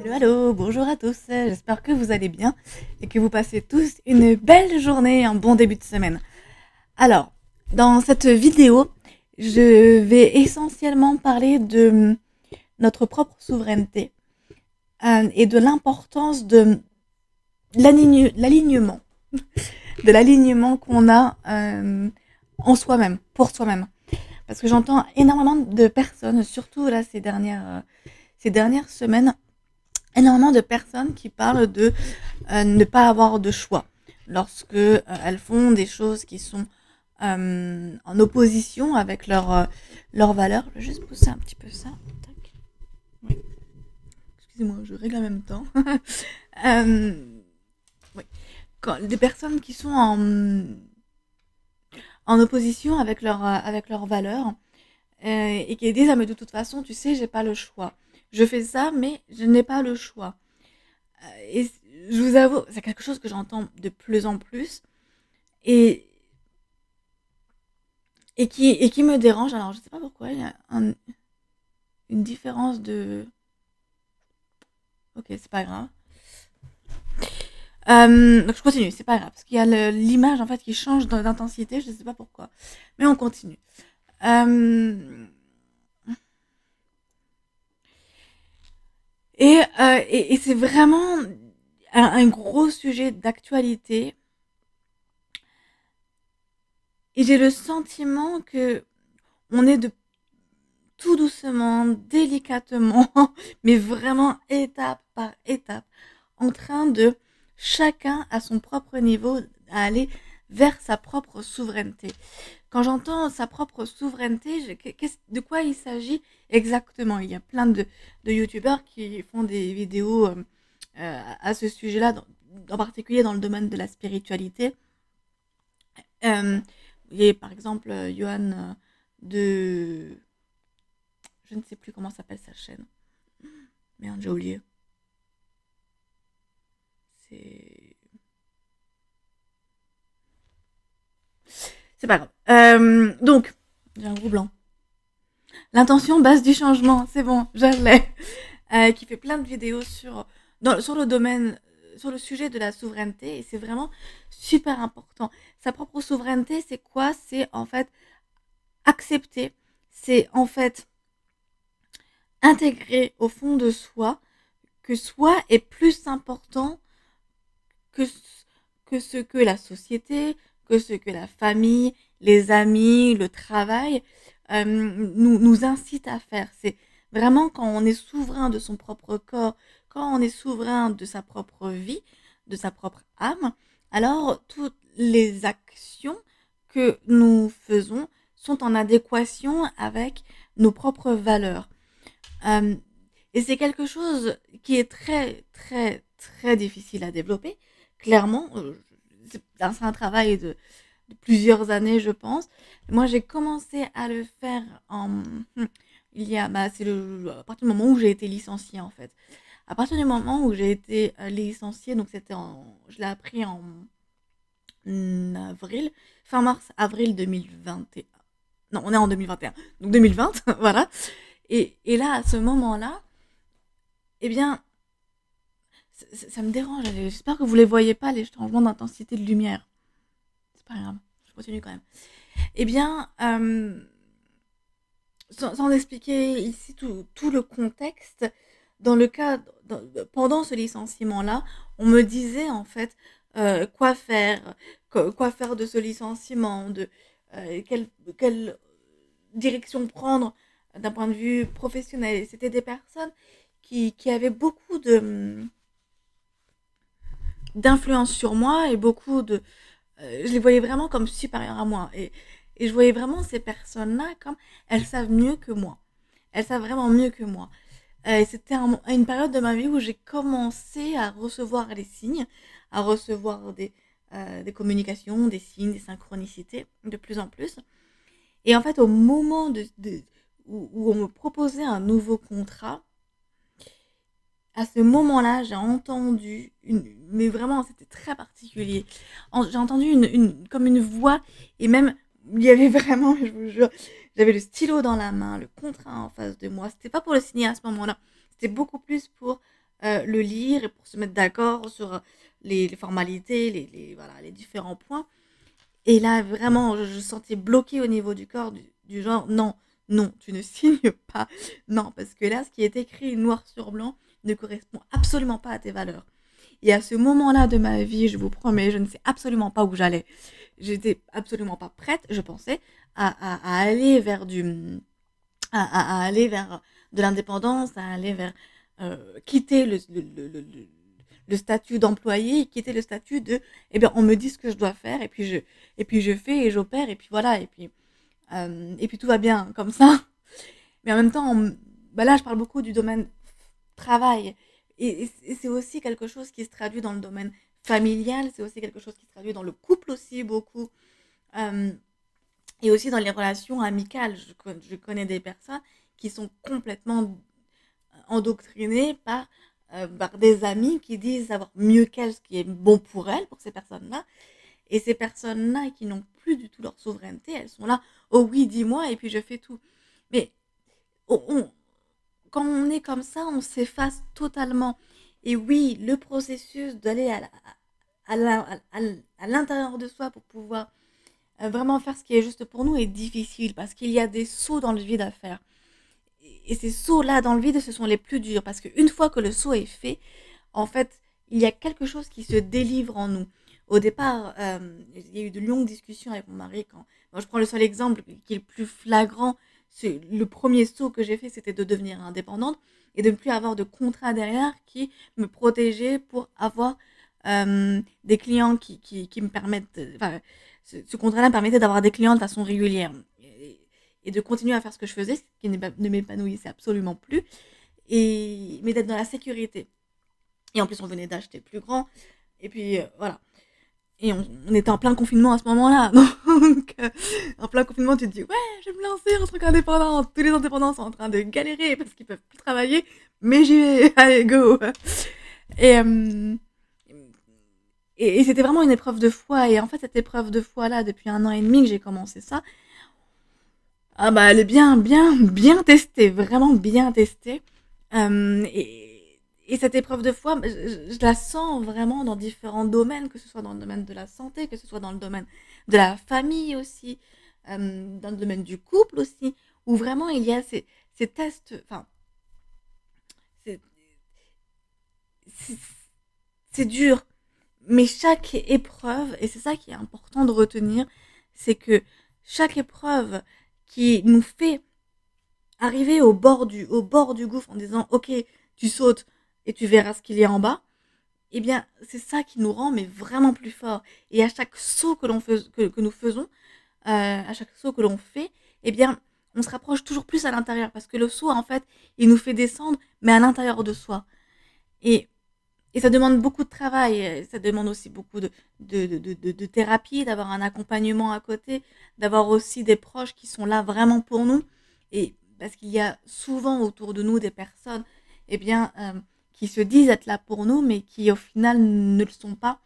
Allô, allô, bonjour à tous, j'espère que vous allez bien et que vous passez tous une belle journée, un bon début de semaine. Alors, dans cette vidéo, je vais essentiellement parler de notre propre souveraineté et de l'importance de l'alignement, de l'alignement qu'on a en soi-même, pour soi-même. Parce que j'entends énormément de personnes, surtout là ces dernières semaines, énormément de personnes qui parlent de ne pas avoir de choix lorsque elles font des choses qui sont en opposition avec leurs valeurs. Je vais juste pousser un petit peu ça. Tac. Oui. Excusez-moi, je règle en même temps. Oui. Quand, des personnes qui sont en opposition avec leurs valeurs et qui disent ah mais de toute façon tu sais j'ai pas le choix. Je fais ça mais je n'ai pas le choix. Et je vous avoue, c'est quelque chose que j'entends de plus en plus et, et qui me dérange. Alors, je sais pas pourquoi, il y a une différence de... Ok, c'est pas grave. Donc, je continue, c'est pas grave, parce qu'il y a l'image, en fait, qui change d'intensité, je sais pas pourquoi. Mais on continue. Et c'est vraiment un gros sujet d'actualité. Et j'ai le sentiment que on est de tout doucement, délicatement, mais vraiment étape par étape, en train de chacun à son propre niveau à aller vers sa propre souveraineté. Quand j'entends sa propre souveraineté, de quoi il s'agit exactement? Il y a plein de youtubeurs qui font des vidéos à ce sujet-là, en particulier dans le domaine de la spiritualité. Il y a par exemple Johan de... Je ne sais plus comment s'appelle sa chaîne. Merde, j'ai oublié. C'est... C'est pas grave. Donc, j'ai un gros blanc. L'intention base du changement, c'est bon, je l'ai. Qui fait plein de vidéos sur le domaine, sur le sujet de la souveraineté. Et c'est vraiment super important. Sa propre souveraineté, c'est quoi? C'est en fait accepter. C'est en fait intégrer au fond de soi que soi est plus important que, que ce que la société, que ce que la famille, les amis, le travail nous incite à faire. C'est vraiment quand on est souverain de son propre corps, quand on est souverain de sa propre vie, de sa propre âme, alors toutes les actions que nous faisons sont en adéquation avec nos propres valeurs. Euh, et c'est quelque chose qui est très, très, très difficile à développer. Clairement, c'est un travail de plusieurs années, je pense. Moi, j'ai commencé à le faire il y a, c'est à partir du moment où j'ai été licenciée, en fait. À partir du moment où j'ai été licenciée, donc je l'ai appris en avril, fin mars, avril 2021. Non, on est en 2021, donc 2020, voilà. Et là, à ce moment-là, eh bien, ça me dérange. J'espère que vous ne les voyez pas, les changements d'intensité de lumière. C'est pas grave, je continue quand même. Eh bien, sans expliquer ici tout le contexte, dans le cas, pendant ce licenciement-là, on me disait en fait quoi faire, quoi faire de ce licenciement, de quelle direction prendre d'un point de vue professionnel. Et c'était des personnes qui avaient beaucoup d'influence sur moi et beaucoup de... je les voyais vraiment comme supérieures à moi. Et je voyais vraiment ces personnes-là comme elles savent mieux que moi. Elles savent vraiment mieux que moi. C'était une période de ma vie où j'ai commencé à recevoir les signes, à recevoir des communications, des signes, des synchronicités de plus en plus. Et en fait, au moment où on me proposait un nouveau contrat, à ce moment-là, j'ai entendu mais vraiment, c'était très particulier. J'ai entendu comme une voix, et même, il y avait vraiment, je vous jure, j'avais le stylo dans la main, le contrat en face de moi. C'était pas pour le signer à ce moment-là. C'était beaucoup plus pour le lire et pour se mettre d'accord sur les formalités, voilà, les différents points. Et là, vraiment, je sentais bloqué au niveau du corps, du genre, non, non, tu ne signes pas. Non, parce que là, ce qui est écrit noir sur blanc ne correspond absolument pas à tes valeurs. Et à ce moment-là de ma vie, je vous promets, je ne sais absolument pas où j'allais. J'étais absolument pas prête, je pensais, à aller vers à aller vers de l'indépendance, à aller vers quitter le statut d'employé, quitter le statut de, eh bien, on me dit ce que je dois faire, et puis je fais et j'opère, et puis voilà, et puis tout va bien comme ça. Mais en même temps, bah là, je parle beaucoup du domaine travail. Et c'est aussi quelque chose qui se traduit dans le domaine familial, c'est aussi quelque chose qui se traduit dans le couple aussi beaucoup. Euh, et aussi dans les relations amicales. Je connais des personnes qui sont complètement endoctrinées par des amis qui disent savoir mieux qu'elles ce qui est bon pour elles, pour ces personnes-là. Et ces personnes-là qui n'ont plus du tout leur souveraineté, elles sont là, oh oui, dis-moi, et puis je fais tout. Mais on, on- quand on est comme ça, on s'efface totalement. Et oui, le processus d'aller à l'intérieur de soi pour pouvoir vraiment faire ce qui est juste pour nous est difficile parce qu'il y a des sauts dans le vide à faire. Et ces sauts-là dans le vide, ce sont les plus durs parce qu'une fois que le saut est fait, en fait, il y a quelque chose qui se délivre en nous. Au départ, il y a eu de longues discussions avec mon mari quand. Bon, je prends le seul exemple qui est le plus flagrant. C'est le premier saut que j'ai fait, c'était de devenir indépendante et de ne plus avoir de contrat derrière qui me protégeait pour avoir des clients qui me permettent. Enfin, ce contrat-là me permettait d'avoir des clients de façon régulière et de continuer à faire ce que je faisais, ce qui ne m'épanouissait absolument plus, mais d'être dans la sécurité. Et en plus, on venait d'acheter plus grand. Et puis, voilà. Et on était en plein confinement à ce moment-là. Donc, en plein confinement, tu te dis, ouais, je vais me lancer en tant qu'indépendant. Tous les indépendants sont en train de galérer parce qu'ils peuvent plus travailler. Mais j'y vais. Allez, go. Et, euh, et c'était vraiment une épreuve de foi. Et en fait, cette épreuve de foi-là, depuis 1 an et demi que j'ai commencé ça, ah bah, elle est bien, bien, bien testée. Vraiment bien testée. Et cette épreuve de foi, je la sens vraiment dans différents domaines, que ce soit dans le domaine de la santé, que ce soit dans le domaine de la famille aussi, dans le domaine du couple aussi, où vraiment il y a ces tests, enfin, c'est c'est- c'est dur, mais chaque épreuve, et c'est ça qui est important de retenir, c'est que chaque épreuve qui nous fait arriver au bord du gouffre en disant, ok, tu sautes et tu verras ce qu'il y a en bas, eh bien, c'est ça qui nous rend mais vraiment plus forts. Et à chaque saut que nous faisons, à chaque saut que l'on fait, eh bien, on se rapproche toujours plus à l'intérieur parce que le saut, en fait, il nous fait descendre, mais à l'intérieur de soi. Et, et ça demande beaucoup de travail, ça demande aussi beaucoup de thérapie, d'avoir un accompagnement à côté, d'avoir aussi des proches qui sont là vraiment pour nous. Et parce qu'il y a souvent autour de nous des personnes, eh bien, qui se disent être là pour nous, mais qui au final ne le sont pas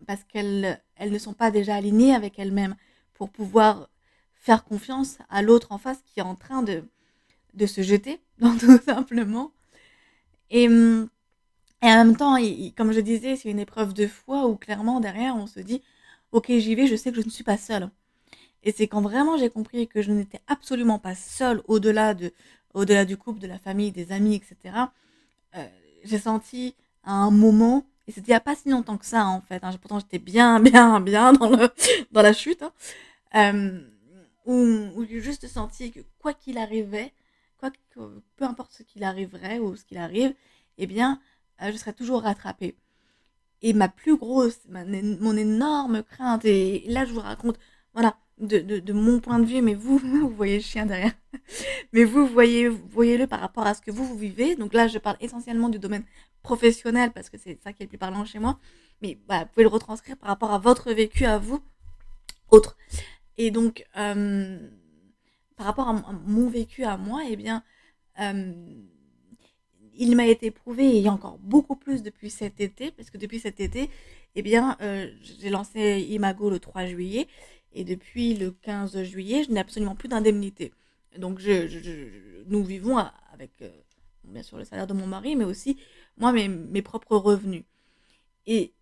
parce elles ne sont pas déjà alignées avec elles-mêmes pour pouvoir faire confiance à l'autre en face qui est en train de se jeter, tout simplement. Et, et en même temps, comme je disais, c'est une épreuve de foi où clairement derrière on se dit, ok, j'y vais, je sais que je ne suis pas seule. Et c'est quand vraiment j'ai compris que je n'étais absolument pas seule au-delà du couple, de la famille, des amis, etc. euh, j'ai senti à un moment, et c'était il n'y a pas si longtemps que ça en fait, hein, pourtant j'étais bien, bien, bien dans la chute, hein, euh, où j'ai juste senti que quoi qu'il arrivait, peu importe ce qu'il arriverait ou ce qu'il arrive, eh bien, je serais toujours rattrapée. Et ma plus grosse, mon énorme crainte, et là je vous raconte, voilà, de mon point de vue, mais vous, vous voyez le chien derrière, mais voyez-le par rapport à ce que vous vivez. Donc là, je parle essentiellement du domaine professionnel parce que c'est ça qui est le plus parlant chez moi. Mais voilà, vous pouvez le retranscrire par rapport à votre vécu à vous, autre. Et donc, par rapport à mon vécu à moi, eh bien, euh, il m'a été prouvé, et encore beaucoup plus depuis cet été, parce que depuis cet été, eh bien, j'ai lancé Imago le 3 juillet, et depuis le 15 juillet, je n'ai absolument plus d'indemnité. Donc, nous vivons avec bien sûr le salaire de mon mari, mais aussi moi, mes propres revenus. Et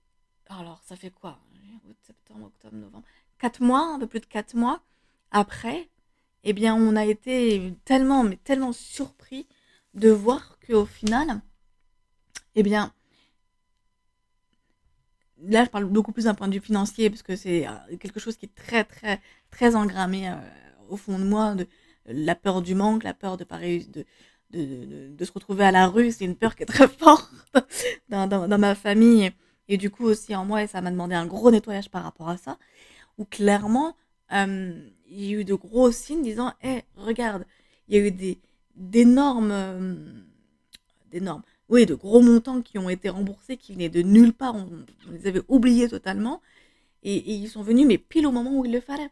alors, ça fait quoi? Août, septembre, octobre, novembre. 4 mois, un peu plus de 4 mois après, eh bien, on a été tellement, mais tellement surpris de voir qu'au final, eh bien, là, je parle beaucoup plus d'un point de vue financier, parce que c'est quelque chose qui est très, très, très engrammé au fond de moi, de la peur du manque, la peur de pareil, de se retrouver à la rue, c'est une peur qui est très forte dans ma famille, et du coup aussi en moi, et ça m'a demandé un gros nettoyage par rapport à ça, où clairement, il y a eu de gros signes disant, hé, regarde, il y a eu d'énormes, oui, de gros montants qui ont été remboursés, qui venaient de nulle part, on les avait oubliés totalement, et ils sont venus, mais pile au moment où il le fallait.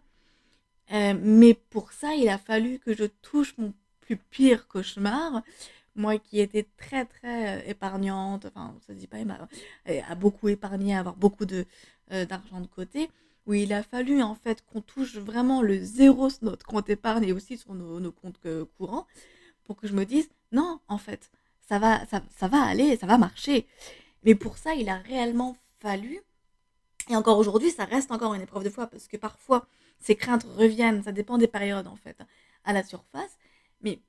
Mais pour ça, il a fallu que je touche mon plus pire cauchemar. Moi qui étais très très épargnante, enfin ça se dit pas, à beaucoup épargner, avoir beaucoup d'argent de côté, où il a fallu en fait qu'on touche vraiment le zéro sur notre compte épargne et aussi sur nos comptes courants, pour que je me dise non, en fait, ça va aller, ça va marcher. Mais pour ça, il a réellement fallu, et encore aujourd'hui, ça reste encore une épreuve de foi, parce que parfois, ces craintes reviennent, ça dépend des périodes en fait, à la surface, mais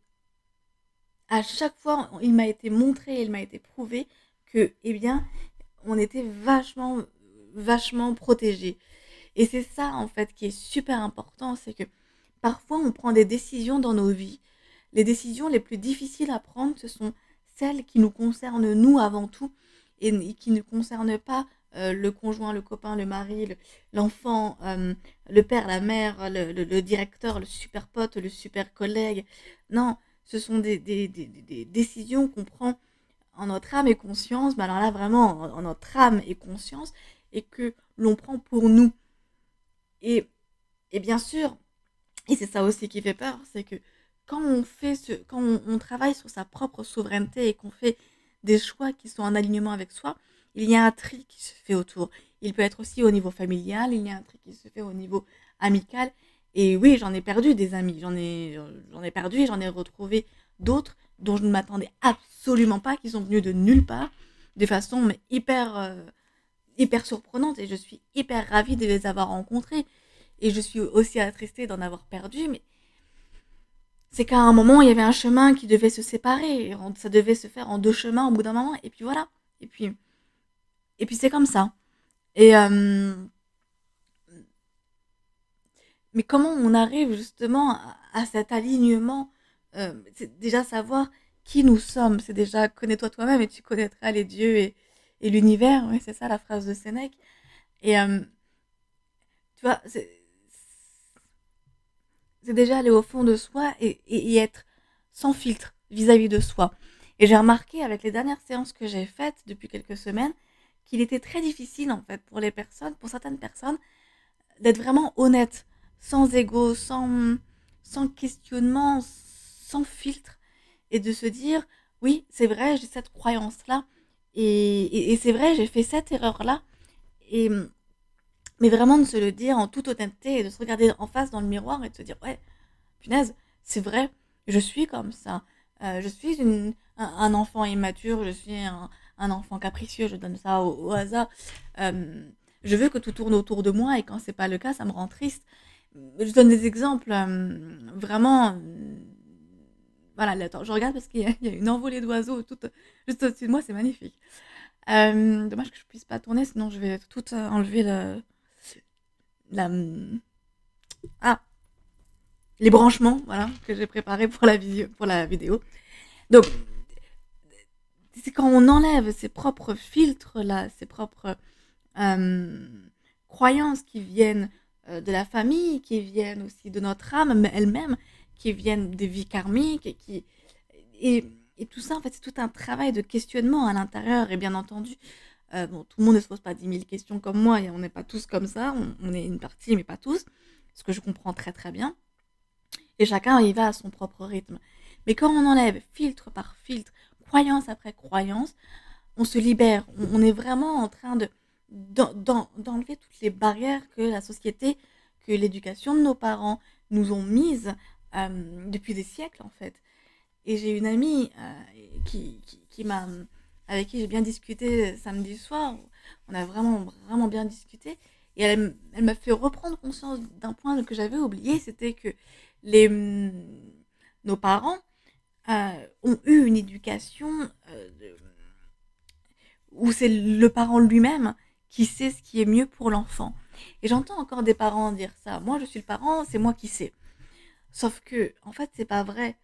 à chaque fois, il m'a été montré, il m'a été prouvé que, eh bien, on était vachement, vachement protégés. Et c'est ça, en fait, qui est super important, c'est que parfois, on prend des décisions dans nos vies. Les décisions les plus difficiles à prendre, ce sont celles qui nous concernent nous avant tout, et qui ne concernent pas le conjoint, le copain, le mari, l'enfant, le père, la mère, le directeur, le super pote, le super collègue. Non, ce sont des décisions qu'on prend en notre âme et conscience, mais alors là vraiment en notre âme et conscience, et que l'on prend pour nous. Et, et bien sûr, et c'est ça aussi qui fait peur, c'est que quand on travaille sur sa propre souveraineté et qu'on fait des choix qui sont en alignement avec soi, il y a un tri qui se fait autour. Il peut être aussi au niveau familial, il y a un tri qui se fait au niveau amical. Et oui, j'en ai perdu des amis, j'en ai perdu et j'en ai retrouvé d'autres dont je ne m'attendais absolument pas, qui sont venus de nulle part, de façon mais hyper surprenante, et je suis hyper ravie de les avoir rencontrés. Et je suis aussi attristée d'en avoir perdu, mais c'est qu'à un moment, il y avait un chemin qui devait se séparer. Ça devait se faire en deux chemins au bout d'un moment. Et puis voilà. Et puis, et puis c'est comme ça. Et mais comment on arrive justement à cet alignement, c'est déjà savoir qui nous sommes. C'est déjà connais-toi toi-même et tu connaîtras les dieux et l'univers. Oui, c'est ça la phrase de Sénèque. Et tu vois, c'est déjà aller au fond de soi et être sans filtre vis-à-vis de soi. Et j'ai remarqué avec les dernières séances que j'ai faites depuis quelques semaines qu'il était très difficile en fait pour les personnes, pour certaines personnes, d'être vraiment honnête, sans ego, sans questionnement, sans filtre, et de se dire oui, c'est vrai, j'ai cette croyance-là, et c'est vrai, j'ai fait cette erreur-là, et mais vraiment de se le dire en toute honnêteté et de se regarder en face dans le miroir et de se dire ouais, punaise, c'est vrai, je suis comme ça. Je suis un enfant immature, je suis un enfant capricieux, je donne ça au hasard. Je veux que tout tourne autour de moi et quand c'est pas le cas, ça me rend triste. Je donne des exemples vraiment. Voilà, attends, je regarde parce qu'il y a une envolée d'oiseaux juste au-dessus de moi, c'est magnifique. Dommage que je puisse pas tourner, sinon je vais tout enlever la, ah, les branchements, voilà, que j'ai préparés pour la vidéo. Donc, c'est quand on enlève ses propres filtres là, ses propres euh, croyances qui viennent de la famille, qui viennent aussi de notre âme mais elle-même, qui viennent des vies karmiques et, et tout ça en fait c'est tout un travail de questionnement à l'intérieur. Et bien entendu, bon, tout le monde ne se pose pas 10 000 questions comme moi et on n'est pas tous comme ça, on est une partie mais pas tous, ce que je comprends très très bien, et chacun y va à son propre rythme. Mais quand on enlève filtre par filtre, croyance après croyance, on se libère. On est vraiment en train d'enlever toutes les barrières que la société, que l'éducation de nos parents nous ont mises depuis des siècles en fait. Et j'ai une amie avec qui j'ai bien discuté samedi soir. On a vraiment, vraiment bien discuté. Et elle m'a fait reprendre conscience d'un point que j'avais oublié, c'était que les, nos parents ont eu une éducation où c'est le parent lui-même qui sait ce qui est mieux pour l'enfant. Et j'entends encore des parents dire ça. Moi, je suis le parent, c'est moi qui sais. Sauf que, en fait, c'est pas vrai.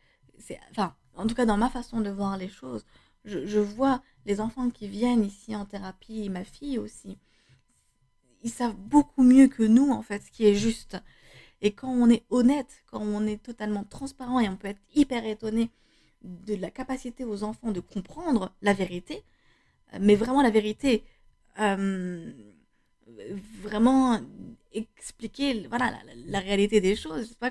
Enfin, en tout cas, dans ma façon de voir les choses, je vois les enfants qui viennent ici en thérapie, et ma fille aussi, ils savent beaucoup mieux que nous, en fait, ce qui est juste. Et quand on est honnête, quand on est totalement transparent et on peut être hyper étonné de la capacité aux enfants de comprendre la vérité, mais vraiment la vérité, euh, vraiment expliquer voilà, la réalité des choses, je sais pas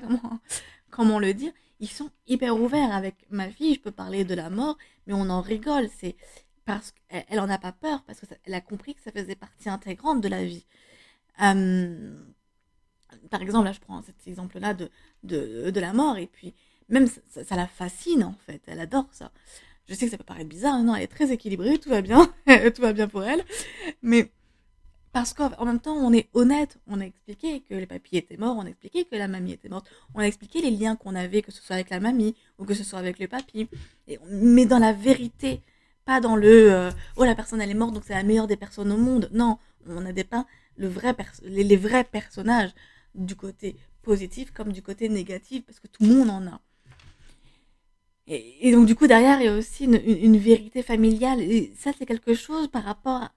comment le dire, ils sont hyper ouverts avec ma fille, je peux parler de la mort, mais on en rigole, c'est parce qu'elle en a pas peur, parce qu'elle a compris que ça faisait partie intégrante de la vie. Euh, Par exemple, là je prends cet exemple-là de la mort, et puis même ça la fascine en fait, elle adore ça. Je sais que ça peut paraître bizarre, non, elle est très équilibrée, tout va bien, tout va bien pour elle, mais parce qu'en même temps, on est honnête. On a expliqué que le papy était mort, on a expliqué que la mamie était morte, on a expliqué les liens qu'on avait, que ce soit avec la mamie ou que ce soit avec le papy. Mais dans la vérité, pas dans oh, la personne elle est morte donc c'est la meilleure des personnes au monde. Non, on a dépeint les vrais personnages du côté positif comme du côté négatif parce que tout le monde en a. Et donc, du coup, derrière, il y a aussi une vérité familiale. Et ça, c'est quelque chose par rapport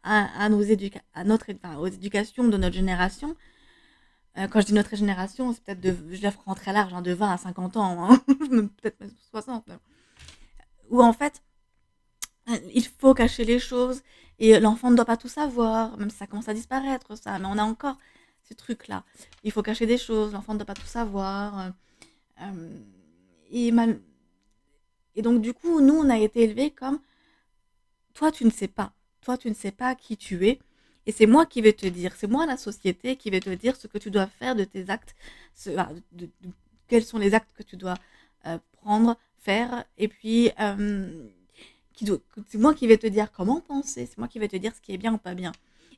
aux éducations de notre génération. Quand je dis notre génération, c'est peut-être je la ferai en très large, hein, de 20 à 50 ans, hein, peut-être même 60. Où en fait, il faut cacher les choses et l'enfant ne doit pas tout savoir, même si ça commence à disparaître, ça. Mais on a encore ce truc-là. Il faut cacher des choses, l'enfant ne doit pas tout savoir. Euh, et mal, Et donc, du coup, nous, on a été élevés comme toi, tu ne sais pas. Toi, tu ne sais pas qui tu es. Et c'est moi qui vais te dire. C'est moi, la société, qui vais te dire ce que tu dois faire de tes actes. Quels sont les actes que tu dois prendre, faire. Et puis, c'est moi qui vais te dire comment penser. C'est moi qui vais te dire ce qui est bien ou pas bien.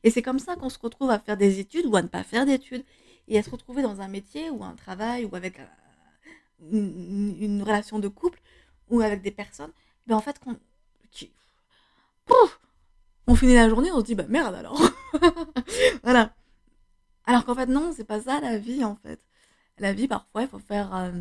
Et c'est comme ça qu'on se retrouve à faire des études ou à ne pas faire d'études. Et à se retrouver dans un métier ou un travail ou avec une relation de couple ou avec des personnes, ben en fait, pouf, on finit la journée, on se dit, bah merde alors. Voilà. Alors qu'en fait, non, c'est pas ça la vie en fait. La vie, parfois, il faut faire,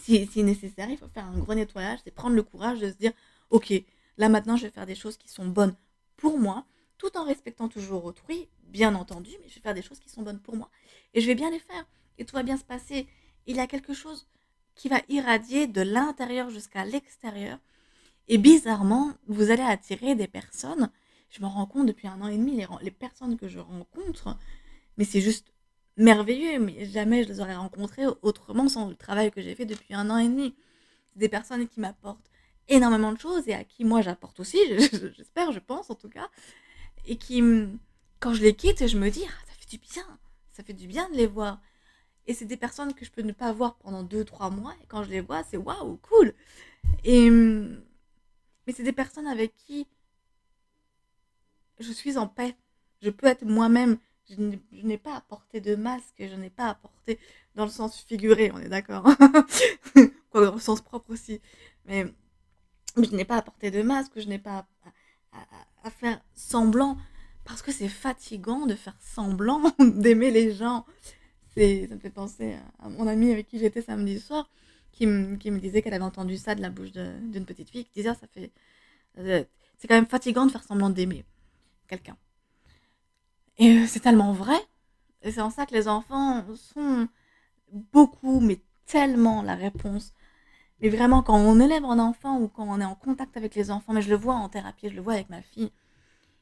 si nécessaire, il faut faire un gros nettoyage, c'est prendre le courage de se dire, ok, là maintenant, je vais faire des choses qui sont bonnes pour moi, tout en respectant toujours autrui, bien entendu, mais je vais faire des choses qui sont bonnes pour moi et je vais bien les faire et tout va bien se passer. Il y a quelque chose qui va irradier de l'intérieur jusqu'à l'extérieur. Et bizarrement, vous allez attirer des personnes. Je me rends compte depuis 1 an et demi, les personnes que je rencontre, mais c'est juste merveilleux. Mais jamais je les aurais rencontrées autrement sans le travail que j'ai fait depuis 1 an et demi. C'est des personnes qui m'apportent énormément de choses et à qui moi j'apporte aussi, j'espère, je pense en tout cas. Et qui, quand je les quitte, je me dis, ah, ça fait du bien. Ça fait du bien de les voir. Et c'est des personnes que je peux ne pas voir pendant 2, 3 mois. Et quand je les vois, c'est waouh, cool. Mais c'est des personnes avec qui je suis en paix. Je peux être moi-même. Je n'ai pas à porter de masque. Je n'ai pas à porter dans le sens figuré, on est d'accord. Quoi, dans le sens propre aussi. Mais je n'ai pas à porter de masque. Je n'ai pas à faire semblant. Parce que c'est fatigant de faire semblant d'aimer les gens. Ça me fait penser à mon amie avec qui j'étais samedi soir, qui me disait qu'elle avait entendu ça de la bouche d'une petite fille, qui disait ah, c'est quand même fatigant de faire semblant d'aimer quelqu'un. Et c'est tellement vrai. Et c'est en ça que les enfants sont beaucoup, mais tellement la réponse. Mais vraiment, quand on élève un enfant ou quand on est en contact avec les enfants, mais je le vois en thérapie, je le vois avec ma fille,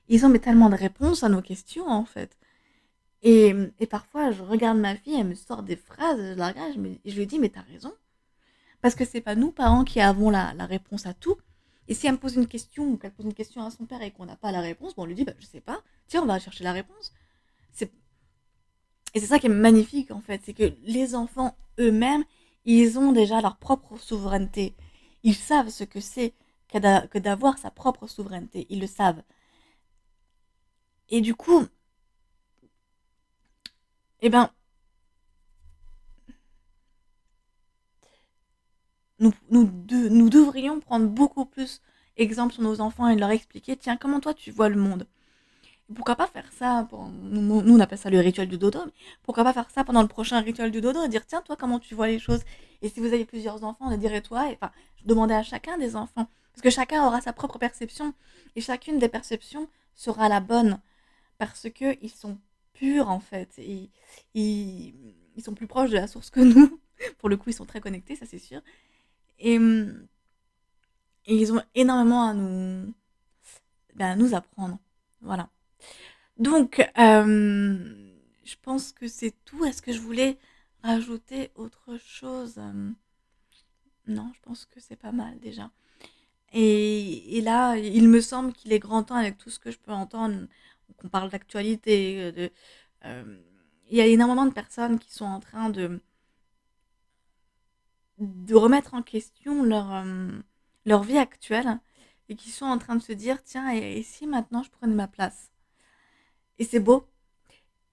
ils ont mais tellement de réponses à nos questions en fait. Et parfois, je regarde ma fille, elle me sort des phrases, je la regarde et je lui dis, mais t'as raison. Parce que c'est pas nous, parents, qui avons la réponse à tout. Et si elle me pose une question ou qu'elle pose une question à son père et qu'on n'a pas la réponse, bon, on lui dit, bah, je sais pas, tiens, on va chercher la réponse. C'est... Et c'est ça qui est magnifique, en fait, c'est que les enfants eux-mêmes, ils ont déjà leur propre souveraineté. Ils savent ce que c'est que d'avoir sa propre souveraineté. Ils le savent. Et du coup, eh ben, nous devrions prendre beaucoup plus exemple sur nos enfants et leur expliquer, tiens, comment toi tu vois le monde. Pourquoi pas faire ça nous on appelle ça le rituel du dodo, mais pourquoi pas faire ça pendant le prochain rituel du dodo et dire, tiens, toi, comment tu vois les choses. Et si vous avez plusieurs enfants, de dire, et toi, enfin, je demandais à chacun des enfants, parce que chacun aura sa propre perception, et chacune des perceptions sera la bonne, parce que ils sont purs, en fait, et ils sont plus proches de la source que nous. Pour le coup, ils sont très connectés, ça c'est sûr. Et, et ils ont énormément à nous apprendre. Voilà. Donc, je pense que c'est tout. Est-ce que je voulais rajouter autre chose? Non, je pense que c'est pas mal déjà. Et là, il me semble qu'il est grand temps, avec tout ce que je peux entendre, qu'on parle d'actualité, euh, il y a énormément de personnes qui sont en train de remettre en question leur vie actuelle et qui sont en train de se dire, tiens, et si maintenant je prenais ma place? Et c'est beau.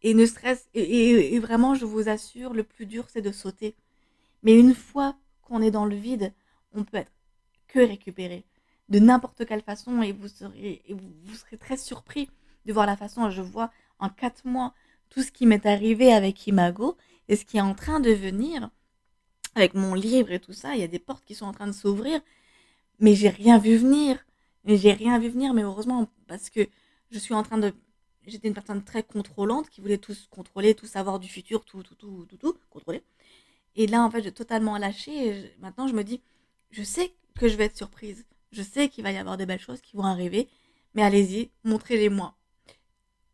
Et ne stress et vraiment, je vous assure, le plus dur, c'est de sauter. Mais une fois qu'on est dans le vide, on peut être que récupéré de n'importe quelle façon et vous serez très surpris de voir la façon dont je vois en 4 mois tout ce qui m'est arrivé avec Imago et ce qui est en train de venir avec mon livre et tout ça. Il y a des portes qui sont en train de s'ouvrir, mais j'ai rien vu venir. Mais heureusement, parce que je suis en train de. J'étais une personne très contrôlante qui voulait tout contrôler, tout savoir du futur, tout contrôler. Et là, en fait, j'ai totalement lâché. Maintenant, je me dis, je sais que je vais être surprise. Je sais qu'il va y avoir des belles choses qui vont arriver. Mais allez-y, montrez-les-moi.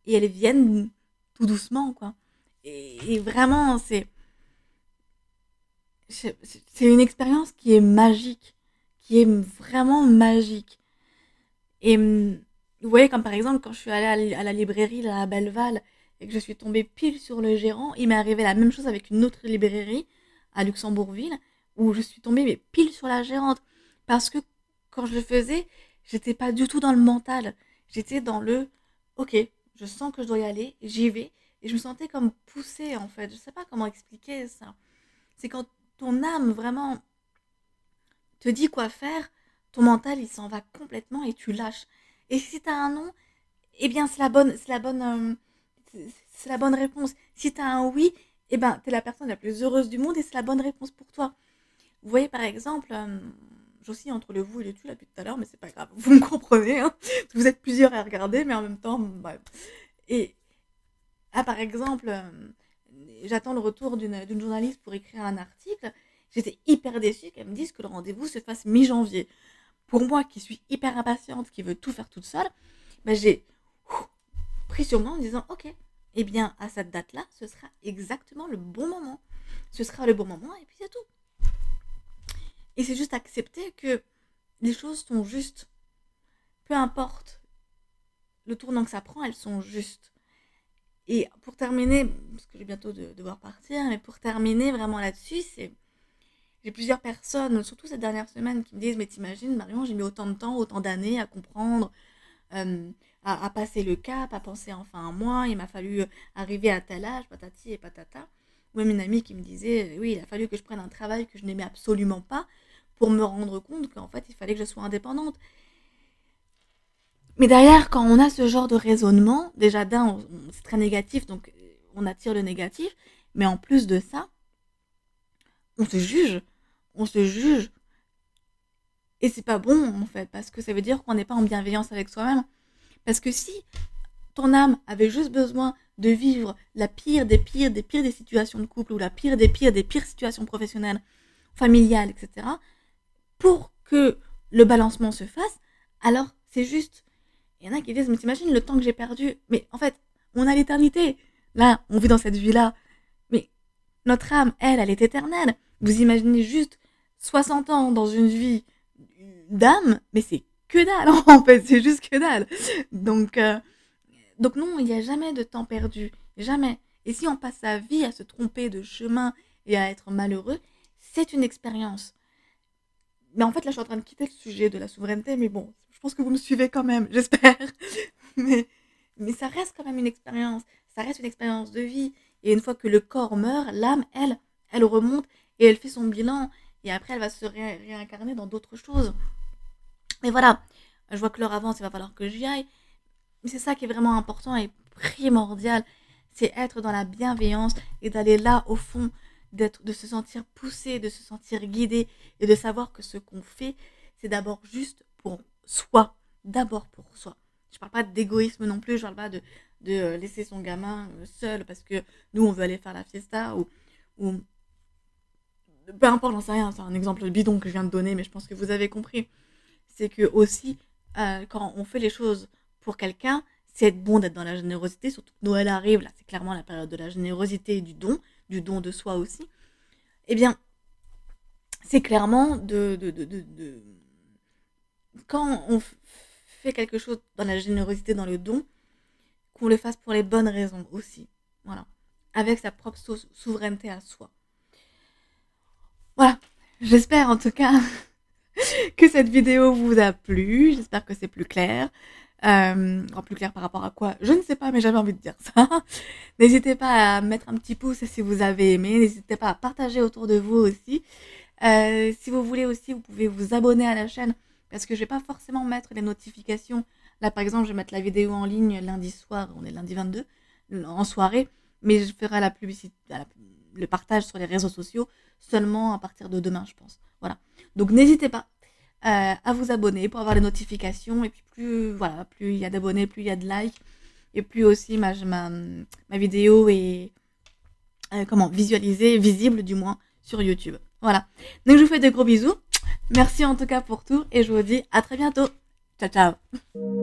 Et elles viennent tout doucement, quoi. Et vraiment, c'est une expérience qui est magique. Qui est vraiment magique. Et vous voyez, comme par exemple, quand je suis allée à la librairie, là, à Belleval, et que je suis tombée pile sur le gérant, il m'est arrivé la même chose avec une autre librairie à Luxembourgville, où je suis tombée mais pile sur la gérante. Parce que quand je le faisais, j'étais pas du tout dans le mental. J'étais dans le ok, je sens que je dois y aller, j'y vais. Et je me sentais comme poussée en fait. Je sais pas comment expliquer ça. C'est quand ton âme vraiment te dit quoi faire, ton mental il s'en va complètement et tu lâches. Et si t'as un non, eh bien c'est la bonne réponse. Si t'as un oui, eh ben t'es la personne la plus heureuse du monde et c'est la bonne réponse pour toi. Vous voyez par exemple, j'oscille entre le vous et le tu là depuis tout à l'heure, mais c'est pas grave, vous me comprenez, hein. Vous êtes plusieurs à regarder, mais en même temps, bref. Et par exemple, j'attends le retour d'une journaliste pour écrire un article. J'étais hyper déçue qu'elle me dise que le rendez-vous se fasse mi-janvier. Pour moi, qui suis hyper impatiente, qui veut tout faire toute seule, ben j'ai pris sur moi en disant, ok, eh bien, à cette date-là, ce sera exactement le bon moment. Ce sera le bon moment, et puis c'est tout. Et c'est juste accepter que les choses sont justes. Peu importe le tournant que ça prend, elles sont justes. Et pour terminer, parce que je vais bientôt devoir partir, mais pour terminer vraiment là-dessus, j'ai plusieurs personnes, surtout cette dernière semaine, qui me disent, mais t'imagines, Marion, j'ai mis autant de temps, autant d'années à comprendre, à passer le cap, à penser enfin à moi, il m'a fallu arriver à tel âge, patati et patata. Ou même une amie qui me disait, oui, il a fallu que je prenne un travail que je n'aimais absolument pas pour me rendre compte qu'en fait, il fallait que je sois indépendante. Mais derrière, quand on a ce genre de raisonnement, déjà c'est très négatif, donc on attire le négatif, mais en plus de ça, on se juge, on se juge, et c'est pas bon en fait, parce que ça veut dire qu'on n'est pas en bienveillance avec soi-même. Parce que si ton âme avait juste besoin de vivre la pire des situations de couple, ou la pire des pires situations professionnelles, familiales, etc., pour que le balancement se fasse, alors c'est juste. Il y en a qui disent, mais t'imagines le temps que j'ai perdu? Mais en fait, on a l'éternité. Là, on vit dans cette vie-là. Mais notre âme, elle est éternelle. Vous imaginez juste 60 ans dans une vie d'âme, mais c'est que dalle, en fait, c'est juste que dalle. Donc, donc non, il n'y a jamais de temps perdu. Jamais. Et si on passe sa vie à se tromper de chemin et à être malheureux, c'est une expérience. Mais en fait, là, je suis en train de quitter le sujet de la souveraineté, mais bon, je pense que vous me suivez quand même, j'espère. Mais, mais ça reste quand même une expérience, ça reste une expérience de vie. Et une fois que le corps meurt, l'âme, elle remonte et elle fait son bilan. Et après, elle va se réincarner dans d'autres choses. Et voilà, je vois que l'heure avance, il va falloir que j'y aille. Mais c'est ça qui est vraiment important et primordial. C'est être dans la bienveillance et d'aller là au fond, de se sentir poussé, de se sentir guidé et de savoir que ce qu'on fait, c'est d'abord juste pour soi. D'abord pour soi. Je parle pas d'égoïsme non plus, je parle pas de laisser son gamin seul parce que nous on veut aller faire la fiesta ou peu importe, j'en sais rien, c'est un exemple bidon que je viens de donner, mais je pense que vous avez compris. C'est que aussi, quand on fait les choses pour quelqu'un, c'est bon d'être dans la générosité, surtout que Noël arrive, là c'est clairement la période de la générosité et du don de soi aussi. Eh bien, c'est clairement quand on fait quelque chose dans la générosité, dans le don, qu'on le fasse pour les bonnes raisons aussi. Voilà. Avec sa propre souveraineté à soi. Voilà. J'espère en tout cas que cette vidéo vous a plu. J'espère que c'est plus clair. Plus clair par rapport à quoi? Je ne sais pas, mais j'avais envie de dire ça. N'hésitez pas à mettre un petit pouce si vous avez aimé. N'hésitez pas à partager autour de vous aussi. Si vous voulez aussi, vous pouvez vous abonner à la chaîne parce que je vais pas forcément mettre les notifications. Là, par exemple, je vais mettre la vidéo en ligne lundi soir. On est lundi 22 en soirée, mais je ferai la publicité, le partage sur les réseaux sociaux seulement à partir de demain, je pense. Voilà. Donc n'hésitez pas à vous abonner pour avoir les notifications. Et puis plus il y a d'abonnés, plus il y a de likes. Et plus aussi ma vidéo est visualisée, visible du moins sur YouTube. Voilà. Donc je vous fais de gros bisous. Merci en tout cas pour tout et je vous dis à très bientôt. Ciao ciao.